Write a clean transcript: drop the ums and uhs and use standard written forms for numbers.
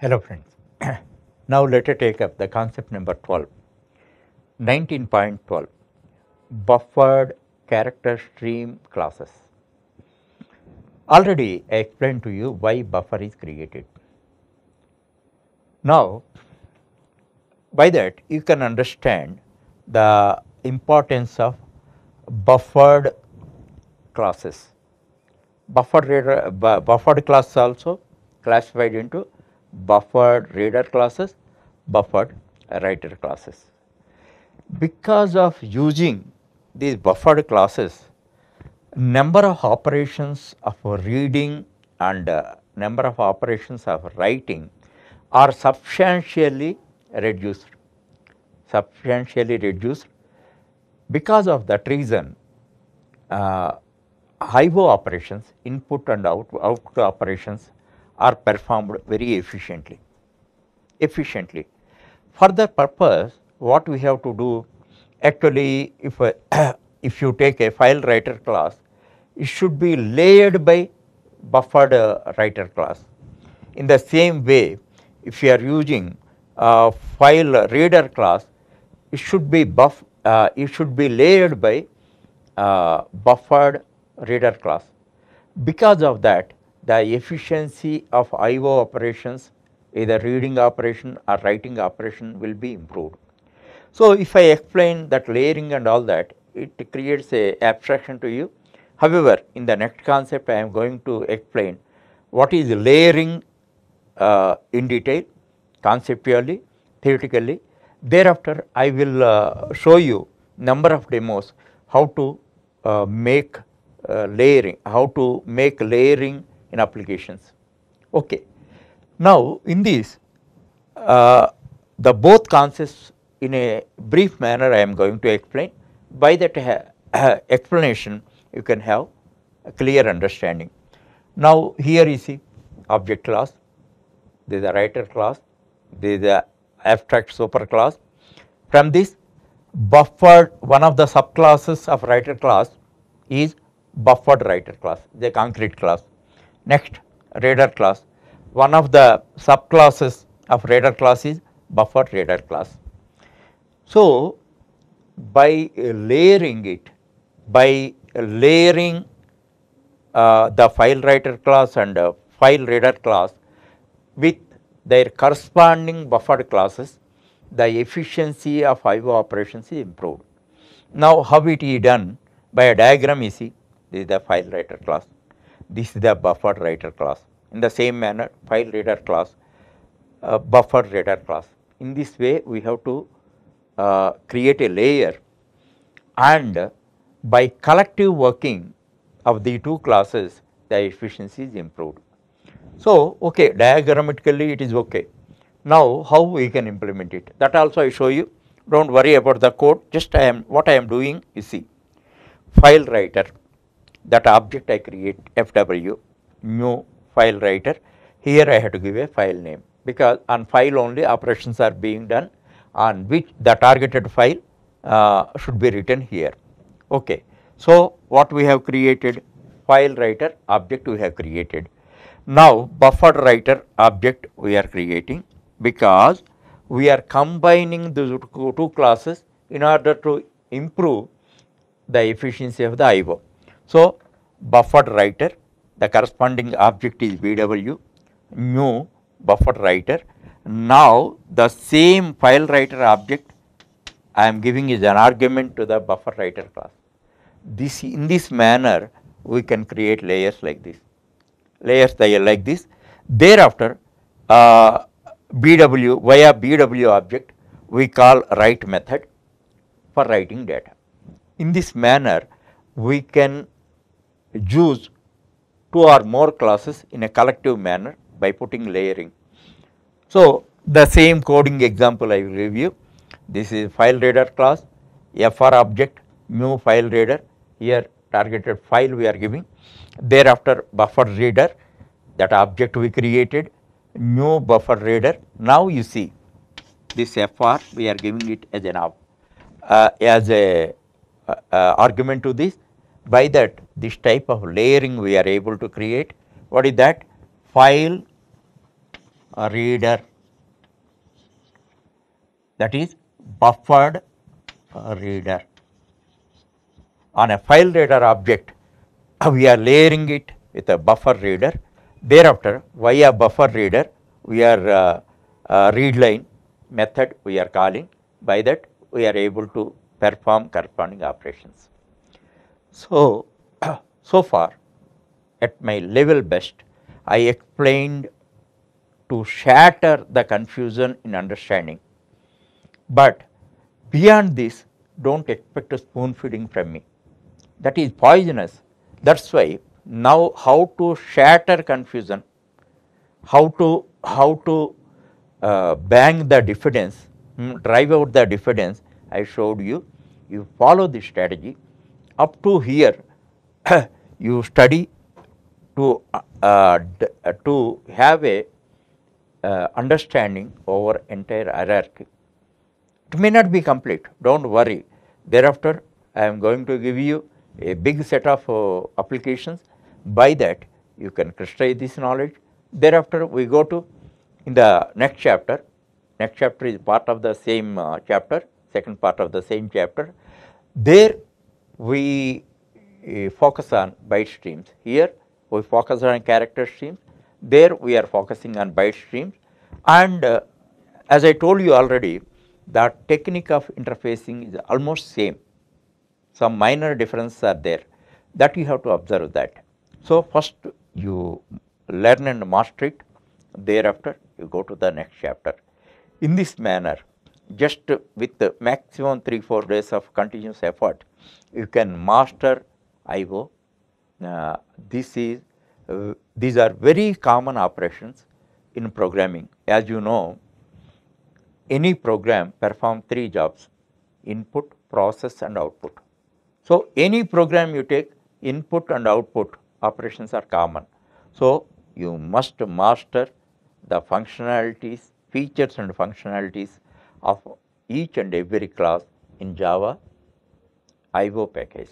Hello friends. Now let us take up the concept number 12, 19.12, buffered character stream classes. Already I explained to you why buffer is created. Now by that you can understand the importance of buffered classes. Buffered classes also classified into buffered reader classes, buffered writer classes. Because of using these buffered classes, number of operations of reading and number of operations of writing are substantially reduced. Because of that reason, IO operations, input and output operations, are performed very efficiently. For that purpose, what we have to do, actually, if you take a file writer class, it should be layered by buffered writer class. In the same way, if you are using file reader class, it should be layered by buffered reader class. Because of that, the efficiency of IO operations, either reading operation or writing operation, will be improved. So if I explain that layering and all that, it creates a abstraction to you. However, in the next concept I am going to explain what is layering in detail, conceptually, theoretically. Thereafter I will show you number of demos how to make layering, in applications. Okay. Now in this, the both concepts in a brief manner I am going to explain. By that explanation you can have a clear understanding. Now here you see object class, there is a writer class, there is a abstract superclass. From this buffered, one of the subclasses of writer class is buffered writer class, the concrete class. Next, reader class, one of the subclasses of reader class is buffered reader class. So by layering the file writer class and file reader class with their corresponding buffered classes, the efficiency of IO operations is improved. Now how it is done? By a diagram you see, this is the file writer class, this is the buffered writer class. In the same manner, file reader class, buffered reader class. In this way we have to create a layer, and by collective working of the two classes the efficiency is improved. So okay, diagrammatically it is okay. Now how we can implement it, that also I show you. Don't worry about the code, just what I am doing, you see, file writer, that object I create FW, new file writer. Here I have to give a file name, because on file only operations are being done, on which the targeted file should be written here. Okay. So what we have created, file writer object we have created. Now buffered writer object we are creating, because we are combining the two classes in order to improve the efficiency of the IO. So buffered writer, the corresponding object is BW, new buffered writer. Now the same file writer object I am giving as an argument to the buffer writer class. In this manner we can create layers like this, Thereafter BW, via BW object we call write method for writing data. In this manner we can use two or more classes in a collective manner by putting layering. So the same coding example I will review. This is file reader class, FR object, new file reader, here targeted file we are giving. Thereafter buffer reader, that object we created, new buffer reader. Now you see this FR we are giving it as an argument to this. By that, this type of layering we are able to create. What is that? File reader, that is buffered reader. On a file reader object, we are layering it with a buffer reader. Thereafter, via buffer reader, we are read line method we are calling. By that, we are able to perform corresponding operations. So, so far at my level best, I explained to shatter the confusion in understanding, but beyond this, do not expect a spoon feeding from me. That is poisonous. That is why now how to shatter confusion, how to bang the diffidence, drive out the diffidence, I showed you. You follow this strategy. Up to here, you study to have a understanding over entire hierarchy. It may not be complete, do not worry. Thereafter, I am going to give you a big set of applications. By that, you can crystallize this knowledge. Thereafter, we go to in the next chapter. Next chapter is part of the same chapter, second part of the same chapter. There, we focus on byte streams. Here, we focus on character streams. There, we are focusing on byte streams. And as I told you already, the technique of interfacing is almost same. Some minor differences are there, that you have to observe that. So, first you learn and master it, thereafter you go to the next chapter. In this manner, just with the maximum 3-4 days of continuous effort, you can master I/O. These are very common operations in programming. As you know, any program performs 3 jobs: input, process and output. So, any program you take, input and output operations are common. So, you must master the functionalities, features and functionalities of each and every class in Java I/O package.